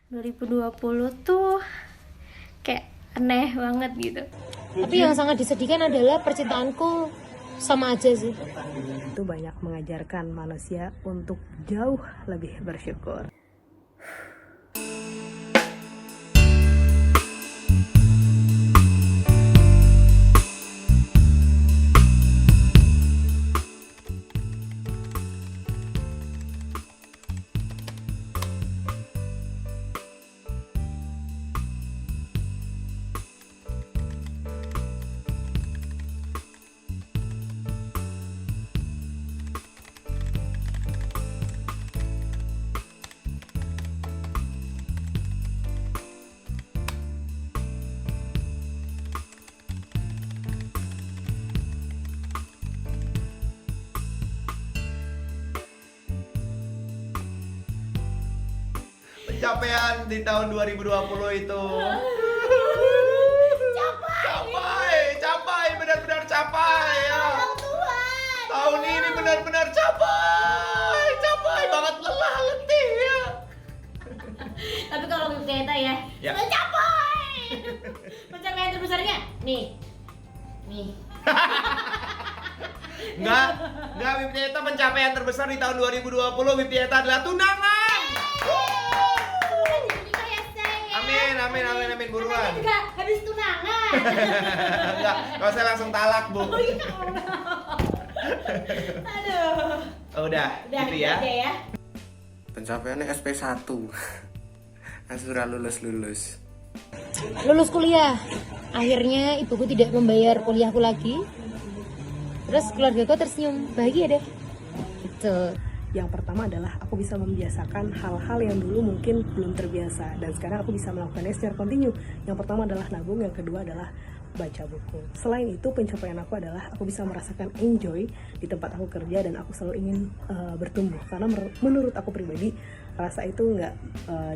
2020 tuh kayak aneh banget gitu. Tapi yang sangat disedihkan adalah percintaanku sama aja sih. Itu banyak mengajarkan manusia untuk jauh lebih bersyukur. Pencapaian di tahun 2020 itu capai, benar-benar capai ya. Tahun ini benar-benar capai banget, lelah letih ya. Tapi kalau Wipteta ya, Ya. sudah capai. Pencapaian terbesarnya nih. Enggak, Wiptieta pencapaian terbesar di tahun 2020 Wiptieta adalah tunangan. Juga ya saya. Amin buruan. Juga habis tunangan. Enggak, kalau saya langsung talak, Bu. Oh iya. Aduh. Oh, udah gitu Gitu ya. aja ya. Pencapaiannya SP1 Azura lulus Lulus kuliah, akhirnya ibuku tidak membayar kuliahku lagi. Terus keluargaku tersenyum, bahagia deh. Gitu. Yang pertama adalah aku bisa membiasakan hal-hal yang dulu mungkin belum terbiasa, dan sekarang aku bisa melakukannya secara kontinu. Yang pertama adalah nabung, yang kedua adalah baca buku. Selain itu, pencapaian aku adalah aku bisa merasakan enjoy di tempat aku kerja, dan aku selalu ingin bertumbuh, karena menurut aku pribadi rasa itu nggak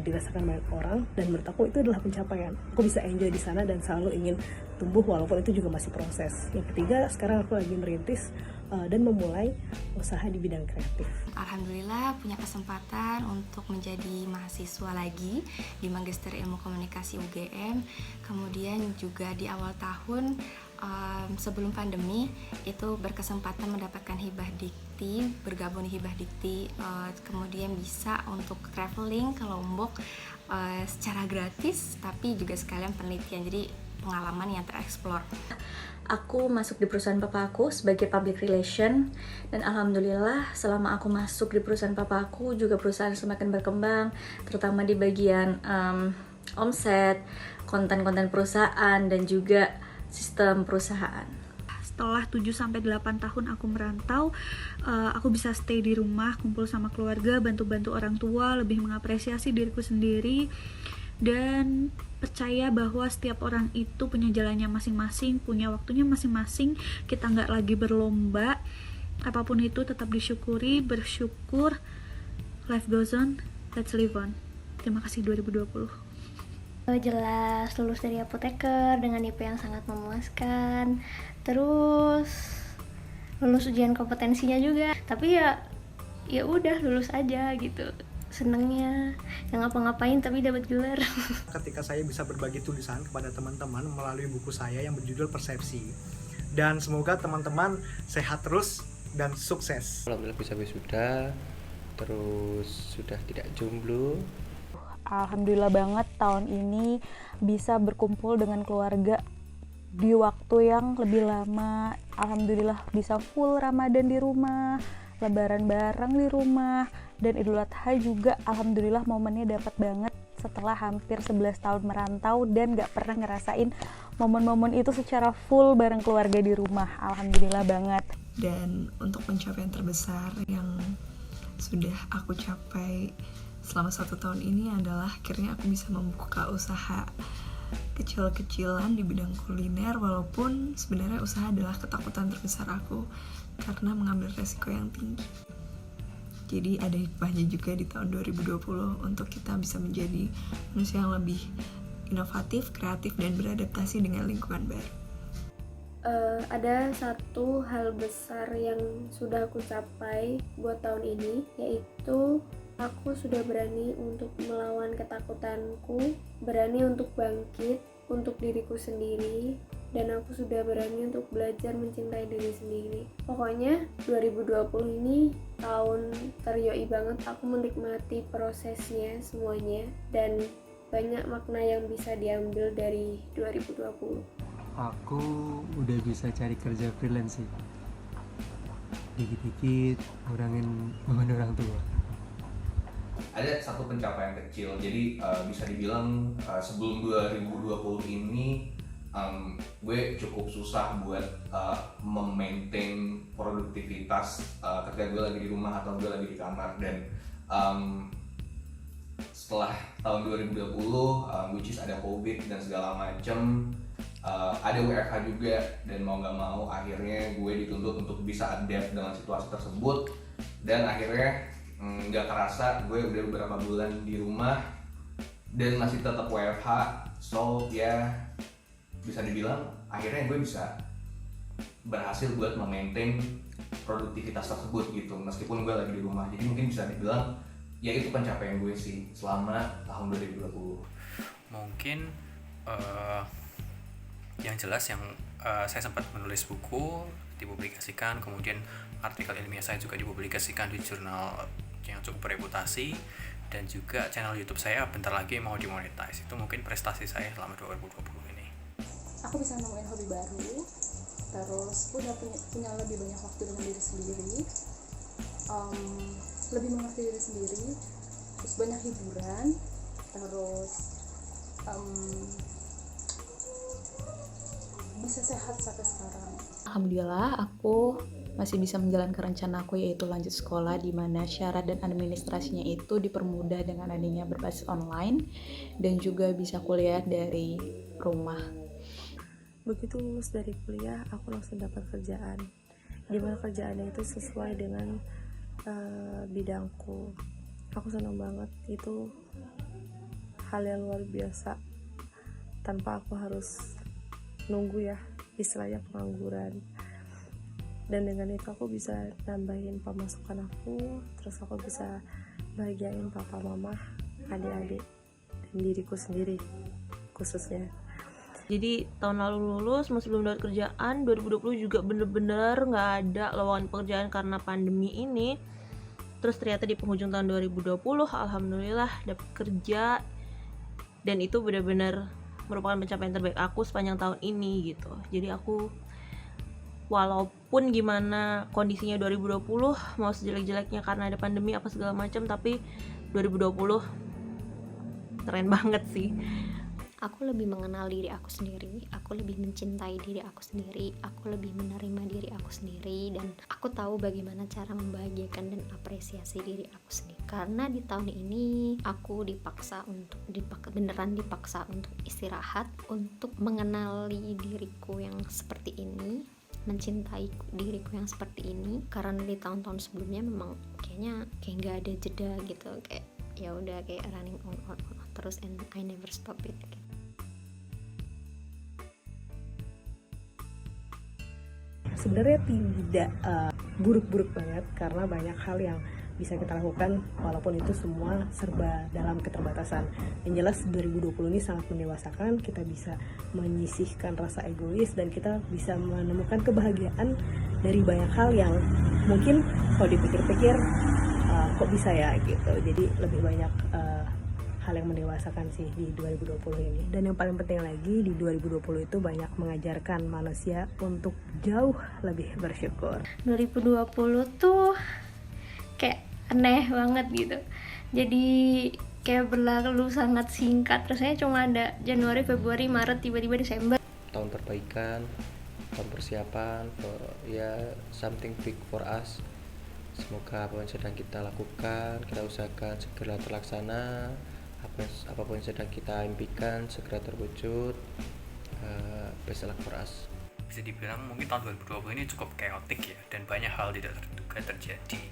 dirasakan banyak orang, dan menurut aku itu adalah pencapaian. Aku bisa enjoy di sana dan selalu ingin tumbuh walaupun itu juga masih proses. Yang ketiga, sekarang aku lagi merintis dan memulai usaha di bidang kreatif. Alhamdulillah punya kesempatan untuk menjadi mahasiswa lagi di Magister Ilmu Komunikasi UGM. Kemudian juga di awal tahun sebelum pandemi itu berkesempatan mendapatkan hibah dikti, bergabung di hibah dikti, kemudian bisa untuk traveling ke Lombok secara gratis, tapi juga sekalian penelitian, jadi pengalaman yang tereksplor. Aku masuk di perusahaan papa aku sebagai public relation, dan alhamdulillah selama aku masuk di perusahaan papa aku juga perusahaan semakin berkembang, terutama di bagian omset, konten-konten perusahaan, dan juga sistem perusahaan. Setelah 7-8 tahun aku merantau, aku bisa stay di rumah, kumpul sama keluarga, bantu-bantu orang tua, lebih mengapresiasi diriku sendiri, dan percaya bahwa setiap orang itu punya jalannya masing-masing, punya waktunya masing-masing. Kita nggak lagi berlomba, apapun itu tetap disyukuri, bersyukur. Life goes on, let's live on. Terima kasih 2020. Jelas lulus dari apoteker dengan IP yang sangat memuaskan. Terus lulus ujian kompetensinya juga. Tapi ya udah lulus aja gitu. Senengnya yang ngapa-ngapain tapi dapat gelar. Ketika saya bisa berbagi tulisan kepada teman-teman melalui buku saya yang berjudul Persepsi, dan semoga teman-teman sehat terus dan sukses. Alhamdulillah bisa wisuda, terus sudah tidak jomblo. Alhamdulillah banget tahun ini bisa berkumpul dengan keluarga di waktu yang lebih lama. Alhamdulillah bisa full Ramadan di rumah, Lebaran bareng di rumah, dan Idul Adha juga alhamdulillah momennya dapat banget setelah hampir 11 tahun merantau dan gak pernah ngerasain momen-momen itu secara full bareng keluarga di rumah. Alhamdulillah banget. Dan untuk pencapaian terbesar yang sudah aku capai selama 1 tahun ini adalah akhirnya aku bisa membuka usaha kecil-kecilan di bidang kuliner, walaupun sebenarnya usaha adalah ketakutan terbesar aku karena mengambil resiko yang tinggi. Jadi ada hikmahnya juga di tahun 2020 untuk kita bisa menjadi manusia yang lebih inovatif, kreatif, dan beradaptasi dengan lingkungan baru. Ada satu hal besar yang sudah aku capai buat tahun ini, yaitu Aku sudah berani untuk melawan ketakutanku, berani untuk bangkit untuk diriku sendiri, dan aku sudah berani untuk belajar mencintai diri sendiri. Pokoknya 2020 ini tahun teryoi banget. Aku menikmati prosesnya semuanya dan banyak makna yang bisa diambil dari 2020. Aku udah bisa cari kerja freelance sih. Dikit-dikit ngurangin beban orang tua. Ada satu pencapaian kecil, jadi bisa dibilang sebelum 2020 ini gue cukup susah buat memaintain produktivitas ketika gue lagi di rumah atau gue lagi di kamar. Dan setelah tahun 2020 which is ada COVID dan segala macem, ada WFH juga, dan mau gak mau akhirnya gue dituntut untuk bisa adapt dengan situasi tersebut. Dan akhirnya nggak kerasa gue udah beberapa bulan di rumah dan masih tetap WFH. So ya bisa dibilang akhirnya gue bisa berhasil buat memaintain produktivitas tersebut gitu meskipun gue lagi di rumah. Jadi mungkin bisa dibilang ya itu pencapaian gue sih selama tahun 2020. Mungkin yang jelas yang saya sempat menulis buku dipublikasikan, kemudian artikel ilmiah saya juga dipublikasikan di jurnal yang cukup bereputasi, dan juga channel YouTube saya bentar lagi mau dimonetize. Itu mungkin prestasi saya selama 2020 ini. Aku bisa nemuin hobi baru, terus udah punya lebih banyak waktu dengan diri sendiri, lebih mengerti diri sendiri, terus banyak hiburan, terus bisa sehat sampai sekarang. Alhamdulillah aku masih bisa menjalankan rencana aku, yaitu lanjut sekolah, di mana syarat dan administrasinya itu dipermudah dengan adanya berbasis online dan juga bisa kuliah dari rumah. Begitu lulus dari kuliah, aku langsung dapat kerjaan, dimana kerjaannya itu sesuai dengan bidangku. Aku senang banget, itu hal yang luar biasa tanpa aku harus nunggu ya, istilahnya pengangguran. Dan dengan itu aku bisa nambahin pemasukan aku, terus aku bisa bahagiain papa mama, adik-adik, dan diriku sendiri khususnya. Jadi tahun lalu lulus masih belum dapat kerjaan, 2020 juga bener-bener nggak ada lowongan pekerjaan karena pandemi ini. Terus ternyata di penghujung tahun 2020 alhamdulillah dapat kerja, dan itu benar-benar merupakan pencapaian terbaik aku sepanjang tahun ini gitu. Jadi aku walaupun gimana kondisinya 2020 mau sejelek-jeleknya karena ada pandemi apa segala macam, tapi 2020 keren banget sih. Aku lebih mengenal diri aku sendiri, aku lebih mencintai diri aku sendiri, aku lebih menerima diri aku sendiri, dan aku tahu bagaimana cara membahagiakan dan apresiasi diri aku sendiri. Karena di tahun ini aku beneran dipaksa untuk istirahat, untuk mengenali diriku yang seperti ini, mencintai diriku yang seperti ini. Karena di tahun-tahun sebelumnya memang kayak nggak ada jeda gitu, kayak ya udah kayak running on terus, and I never stop it gitu. Sebenarnya tidak buruk-buruk banget, karena banyak hal yang bisa kita lakukan walaupun itu semua serba dalam keterbatasan. Yang jelas 2020 ini sangat mendewasakan, kita bisa menyisihkan rasa egois dan kita bisa menemukan kebahagiaan dari banyak hal yang mungkin kalau dipikir-pikir kok bisa ya gitu. Jadi lebih banyak hal yang mendewasakan sih di 2020 ini. Dan yang paling penting lagi di 2020 itu banyak mengajarkan manusia untuk jauh lebih bersyukur. 2020 tuh kayak aneh banget gitu. Jadi kayak berlalu sangat singkat. Rasanya cuma ada Januari, Februari, Maret, tiba-tiba Desember. Tahun perbaikan, tahun persiapan, ya something big for us. Semoga apa yang sedang kita lakukan, kita usahakan segera terlaksana. Apapun yang sedang kita impikan segera terwujud. Best luck for us. Bisa dibilang mungkin tahun 2020 ini cukup chaotic ya, dan banyak hal tidak terduga terjadi.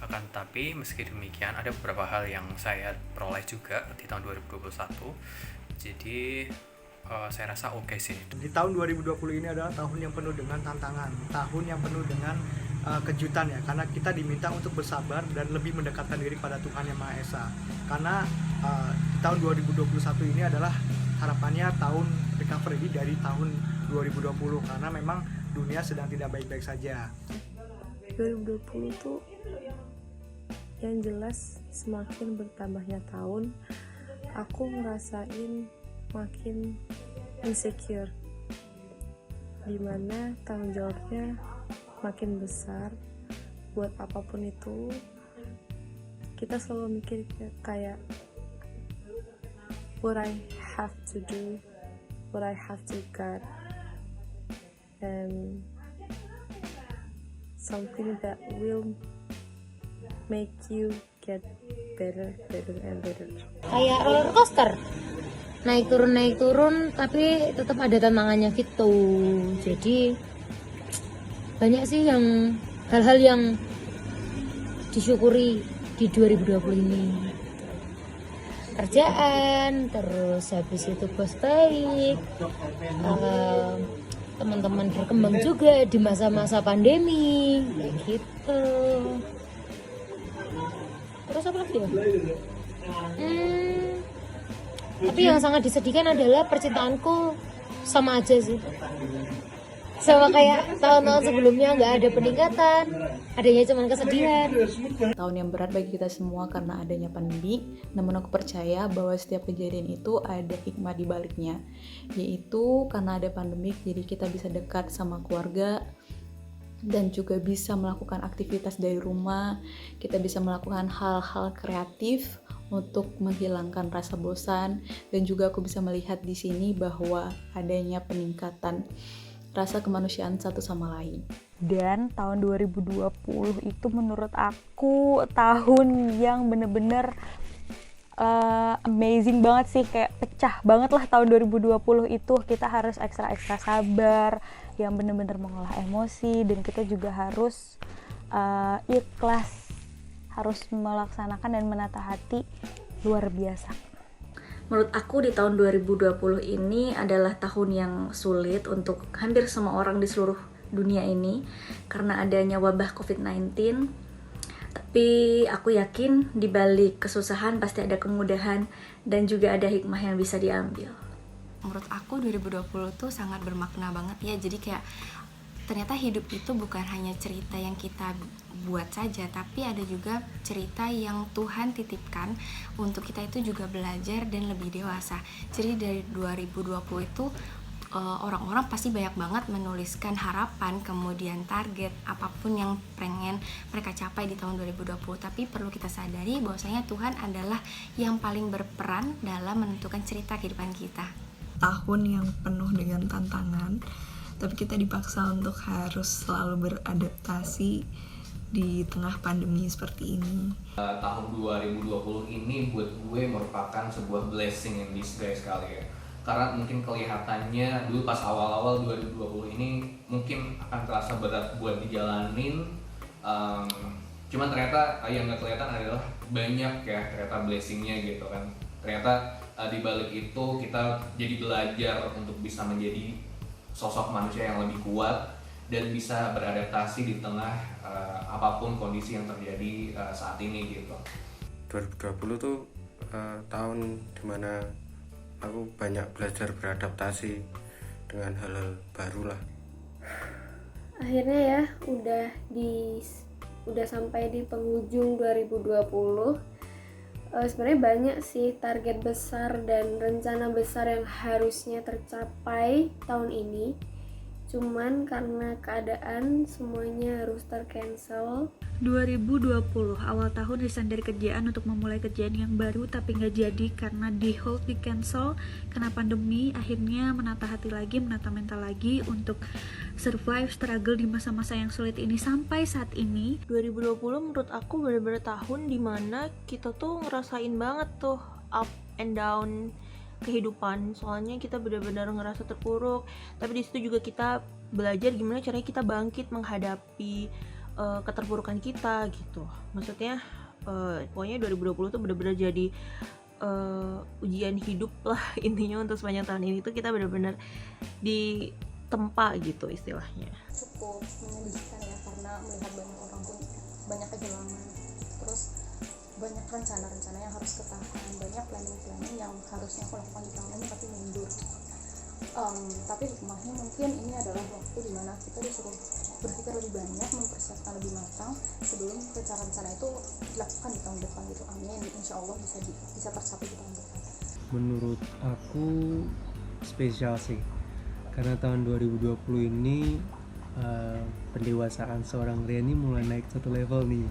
Akan tetapi meski demikian ada beberapa hal yang saya peroleh juga di tahun 2021. Jadi saya rasa oke sih. Di tahun 2020 ini adalah tahun yang penuh dengan tantangan, tahun yang penuh dengan kejutan ya, karena kita diminta untuk bersabar dan lebih mendekatkan diri pada Tuhan Yang Maha Esa. Karena tahun 2021 ini adalah harapannya tahun recovery dari tahun 2020, karena memang dunia sedang tidak baik-baik saja. 2020 tuh yang jelas semakin bertambahnya tahun, aku ngerasain makin insecure, dimana tanggung jawabnya makin besar. Buat apapun itu kita selalu mikir kayak what I have to do, what I have to guard, and something that will make you get better and better. Kayak roller coaster, naik turun tapi tetap ada tantangannya gitu. Jadi banyak sih hal-hal yang disyukuri di 2020 ini. Kerjaan, terus habis itu bos baik, teman-teman berkembang juga di masa-masa pandemi kayak gitu. Terus apa lagi ya? Tapi yang sangat disedihkan adalah percintaanku sama aja sih, sama kayak tahun-tahun sebelumnya, nggak ada peningkatan, adanya cuma kesedihan. Tahun yang berat bagi kita semua karena adanya pandemi, namun aku percaya bahwa setiap kejadian itu ada hikmah di baliknya, yaitu karena ada pandemi jadi kita bisa dekat sama keluarga dan juga bisa melakukan aktivitas dari rumah. Kita bisa melakukan hal-hal kreatif untuk menghilangkan rasa bosan, dan juga aku bisa melihat di sini bahwa adanya peningkatan rasa kemanusiaan satu sama lain. Dan tahun 2020 itu menurut aku tahun yang bener-bener amazing banget sih, kayak pecah banget lah tahun 2020 itu. Kita harus ekstra sabar, yang bener-bener mengolah emosi, dan kita juga harus ikhlas, harus melaksanakan dan menata hati luar biasa. Menurut aku di tahun 2020 ini adalah tahun yang sulit untuk hampir semua orang di seluruh dunia ini karena adanya wabah COVID-19. Tapi aku yakin di balik kesusahan pasti ada kemudahan dan juga ada hikmah yang bisa diambil. Menurut aku 2020 tuh sangat bermakna banget ya. Jadi kayak ternyata hidup itu bukan hanya cerita yang kita buat saja, tapi ada juga cerita yang Tuhan titipkan untuk kita itu juga belajar dan lebih dewasa. Jadi dari 2020 itu orang-orang pasti banyak banget menuliskan harapan, kemudian target apapun yang pengen mereka capai di tahun 2020. Tapi perlu kita sadari bahwasanya Tuhan adalah yang paling berperan dalam menentukan cerita kehidupan kita. Tahun yang penuh dengan tantangan, tapi kita dipaksa untuk harus selalu beradaptasi di tengah pandemi seperti ini. Tahun 2020 ini buat gue merupakan sebuah blessing in disguise kali ya. Karena mungkin kelihatannya dulu pas awal-awal 2020 ini mungkin akan terasa berat buat dijalanin, cuman ternyata yang gak kelihatan adalah banyak ya ternyata blessingnya gitu kan. Ternyata di balik itu kita jadi belajar untuk bisa menjadi sosok manusia yang lebih kuat dan bisa beradaptasi di tengah apapun kondisi yang terjadi saat ini gitu. 2020 tuh tahun dimana aku banyak belajar beradaptasi dengan hal-hal baru lah. Akhirnya ya udah sampai di penghujung 2020. Sebenarnya banyak sih target besar dan rencana besar yang harusnya tercapai tahun ini, cuman karena keadaan semuanya harus tercancel. 2020 awal tahun resign dari kerjaan untuk memulai kerjaan yang baru, tapi nggak jadi karena di hold, di cancel karena pandemi. Akhirnya menata hati lagi, menata mental lagi untuk survive struggle di masa-masa yang sulit ini sampai saat ini. 2020 menurut aku benar-benar tahun dimana kita tuh ngerasain banget tuh up and down kehidupan, soalnya kita benar-benar ngerasa terpuruk, tapi di situ juga kita belajar gimana caranya kita bangkit menghadapi keterpurukan kita gitu. Maksudnya pokoknya 2020 tuh benar-benar jadi ujian hidup lah intinya untuk sepanjang tahun ini tuh kita benar-benar ditempa gitu istilahnya. Cukup menyedihkan ya, karena melihat banyak orang tuh banyak kehilangan, terus banyak rencana-rencana yang harus ketahan, banyak planning yang harusnya aku lakukan di tahun ini tapi mundur. Tapi hikmahnya mungkin ini adalah waktu dimana kita disuruh berpikir lebih banyak, mempersiapkan lebih matang sebelum rencana-rencana itu dilakukan di tahun depan gitu. Amin, insya Allah bisa tercapai di tahun depan. Menurut aku spesial sih, karena tahun 2020 ini pendewasaan seorang Riani mulai naik satu level nih.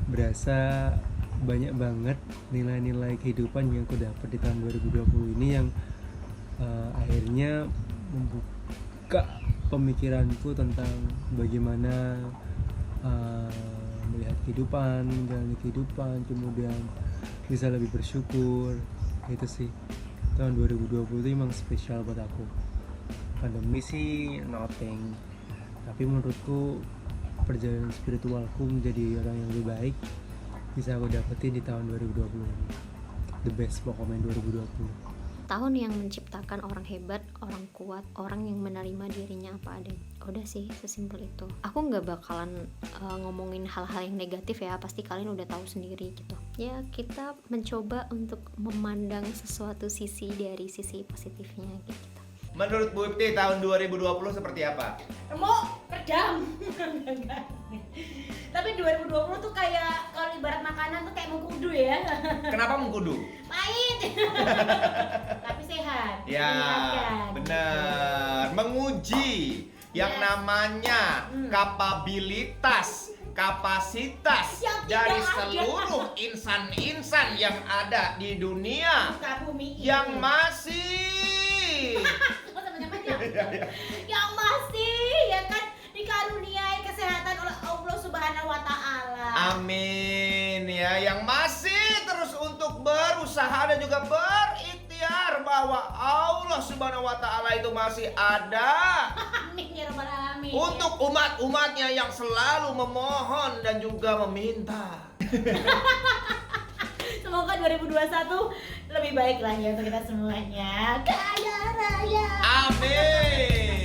Berasa banyak banget nilai-nilai kehidupan yang aku dapat di tahun 2020 ini yang akhirnya membuka pemikiranku tentang bagaimana melihat kehidupan, menjalani kehidupan, kemudian bisa lebih bersyukur. Itu sih, tahun 2020 itu emang spesial buat aku. Pandemi sih nothing, tapi menurutku perjalanan spiritualku menjadi orang yang lebih baik bisa aku dapetin di tahun 2020 ini. The best pokoknya 2020. Tahun yang menciptakan orang hebat, orang kuat, orang yang menerima dirinya apa adanya. Udah sih, sesimpel itu. Aku nggak bakalan ngomongin hal-hal yang negatif ya, pasti kalian udah tahu sendiri gitu. Ya, kita mencoba untuk memandang sesuatu sisi dari sisi positifnya gitu. Menurut Bu Ipti, tahun 2020 seperti apa? Remuk, redam. Tapi 2020 tuh kayak kalau ibarat makanan tuh kayak mengkudu ya. Kenapa mengkudu? Pahit. Tapi sehat. Ya, benar. Menguji yang namanya kapabilitas, kapasitas dari seluruh insan-insan yang ada di dunia yang masih yang masih ya kan dikaruniai kesehatan oleh Allah Subhanahu wa taala. Amin ya, yang masih terus untuk berusaha dan juga berikhtiar bahwa Allah Subhanahu wa taala itu masih ada. Amin ya rabbal alamin. Untuk umat-umatnya yang selalu memohon dan juga meminta. Semoga 2021 lebih baik lagi untuk kita semuanya. Kaya raya. Amin.